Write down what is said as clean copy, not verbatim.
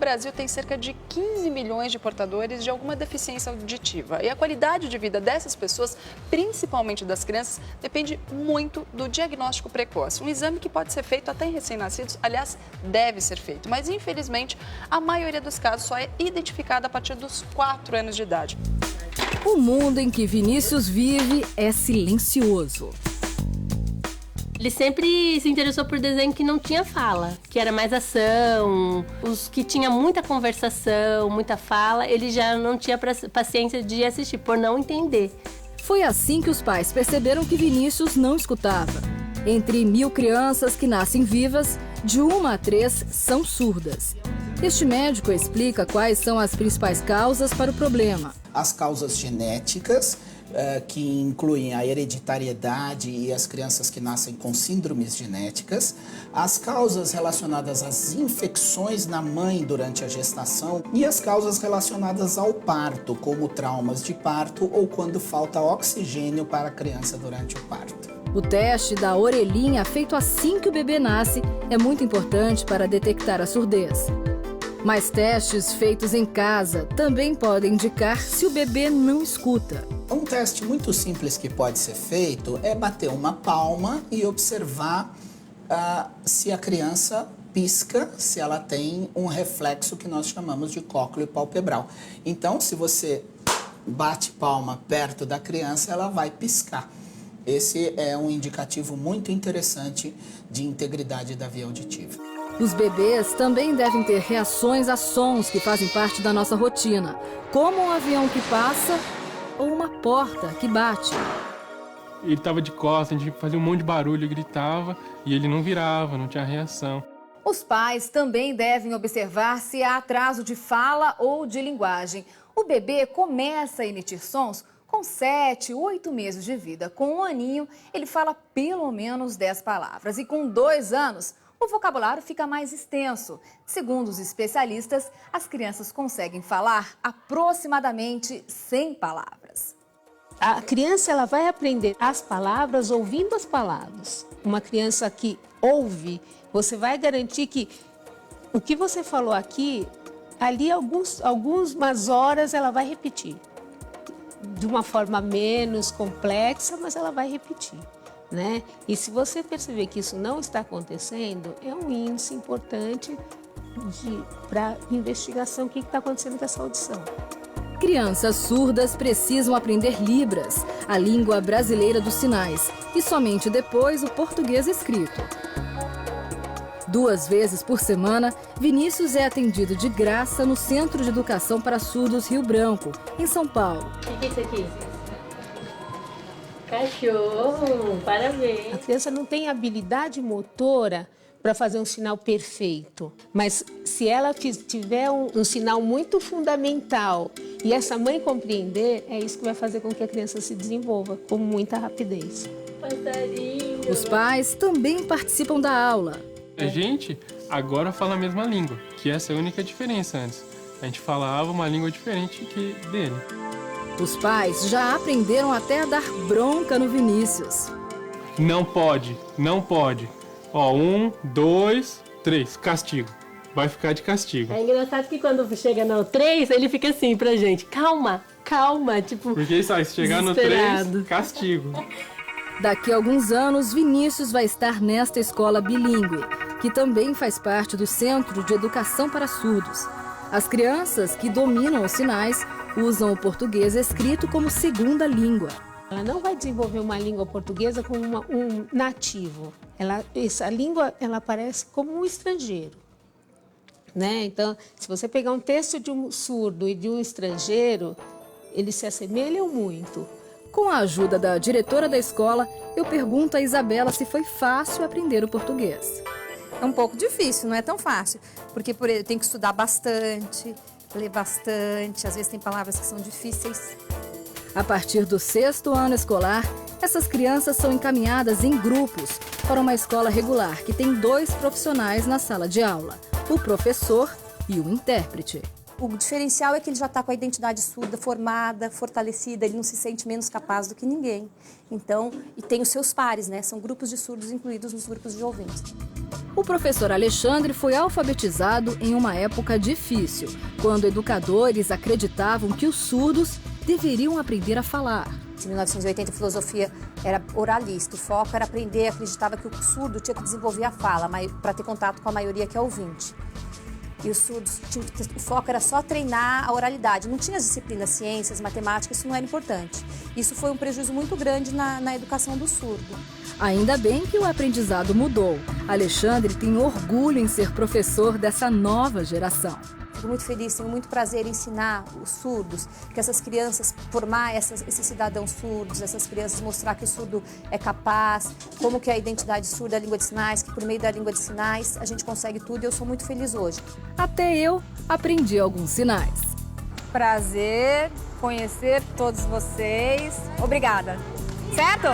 Brasil tem cerca de 15 milhões de portadores de alguma deficiência auditiva. E a qualidade de vida dessas pessoas, principalmente das crianças, depende muito do diagnóstico precoce. Um exame que pode ser feito até em recém-nascidos, aliás, deve ser feito. Mas, infelizmente, a maioria dos casos só é identificada a partir dos 4 anos de idade. O mundo em que Vinícius vive é silencioso. Ele sempre se interessou por desenho que não tinha fala, que era mais ação. Os que tinha muita conversação, muita fala, ele já não tinha paciência de assistir, por não entender. Foi assim que os pais perceberam que Vinícius não escutava. Entre 1000 crianças que nascem vivas, de 1 a 3 são surdas. Este médico explica quais são as principais causas para o problema. As causas genéticas, que incluem a hereditariedade e as crianças que nascem com síndromes genéticas, as causas relacionadas às infecções na mãe durante a gestação e as causas relacionadas ao parto, como traumas de parto ou quando falta oxigênio para a criança durante o parto. O teste da orelhinha, feito assim que o bebê nasce, é muito importante para detectar a surdez. Mas testes feitos em casa também podem indicar se o bebê não escuta. Um teste muito simples que pode ser feito é bater uma palma e observar se a criança pisca, se ela tem um reflexo que nós chamamos de cócleo palpebral. Então, se você bate palma perto da criança, ela vai piscar. Esse é um indicativo muito interessante de integridade da via auditiva. Os bebês também devem ter reações a sons que fazem parte da nossa rotina, como um avião que passa ou uma porta que bate. Ele estava de costas, a gente fazia um monte de barulho, gritava e ele não virava, não tinha reação. Os pais também devem observar se há atraso de fala ou de linguagem. O bebê começa a emitir sons com 7, 8 meses de vida. Com 1 aninho, ele fala pelo menos 10 palavras. E com 2 anos, o vocabulário fica mais extenso. Segundo os especialistas, as crianças conseguem falar aproximadamente 100 palavras. A criança ela vai aprender as palavras ouvindo as palavras. Uma criança que ouve, você vai garantir que o que você falou aqui, ali algumas horas ela vai repetir. De uma forma menos complexa, mas ela vai repetir. Né? E se você perceber que isso não está acontecendo, é um índice importante para investigação o que está acontecendo com essa audição. Crianças surdas precisam aprender Libras, a língua brasileira dos sinais, e somente depois o português escrito. 2 vezes por semana, Vinícius é atendido de graça no Centro de Educação para Surdos Rio Branco, em São Paulo. O que é isso aqui? Cachorro, parabéns. A criança não tem habilidade motora para fazer um sinal perfeito, mas se ela tiver um sinal muito fundamental e essa mãe compreender, é isso que vai fazer com que a criança se desenvolva com muita rapidez. Passarinho. Os pais também participam da aula. A gente agora fala a mesma língua, que essa é a única diferença antes. A gente falava uma língua diferente que dele. Os pais já aprenderam até a dar bronca no Vinícius. Não pode, não pode. Ó, 1, 2, 3, castigo. Vai ficar de castigo. É engraçado que quando chega no 3, ele fica assim pra gente, calma, calma, tipo... Porque sabe, se chegar no 3, castigo. Daqui a alguns anos, Vinícius vai estar nesta escola bilíngue, que também faz parte do Centro de Educação para Surdos. As crianças que dominam os sinais usam o português escrito como segunda língua. Ela não vai desenvolver uma língua portuguesa como um nativo. Essa língua ela aparece como um estrangeiro. Né? Então, se você pegar um texto de um surdo e de um estrangeiro, eles se assemelham muito. Com a ajuda da diretora da escola, eu pergunto a Isabela se foi fácil aprender o português. É um pouco difícil, não é tão fácil, porque tem que estudar bastante, ler bastante, às vezes tem palavras que são difíceis. A partir do 6º ano escolar, essas crianças são encaminhadas em grupos para uma escola regular que tem 2 profissionais na sala de aula, o professor e o intérprete. O diferencial é que ele já está com a identidade surda formada, fortalecida, ele não se sente menos capaz do que ninguém. Então, e tem os seus pares, né? São grupos de surdos incluídos nos grupos de ouvintes. O professor Alexandre foi alfabetizado em uma época difícil, quando educadores acreditavam que os surdos deveriam aprender a falar. Em 1980, a filosofia era oralista, o foco era aprender, acreditava que o surdo tinha que desenvolver a fala para ter contato com a maioria que é ouvinte. E os surdos, o foco era só treinar a oralidade, não tinha as disciplinas, ciências, matemática, isso não era importante. Isso foi um prejuízo muito grande na educação do surdo. Ainda bem que o aprendizado mudou. Alexandre tem orgulho em ser professor dessa nova geração. Fico muito feliz, tenho muito prazer em ensinar os surdos, que essas crianças, formar esses cidadãos surdos, essas crianças mostrar que o surdo é capaz, como que é a identidade surda, a língua de sinais, que por meio da língua de sinais a gente consegue tudo e eu sou muito feliz hoje. Até eu aprendi alguns sinais. Prazer conhecer todos vocês. Obrigada. Certo?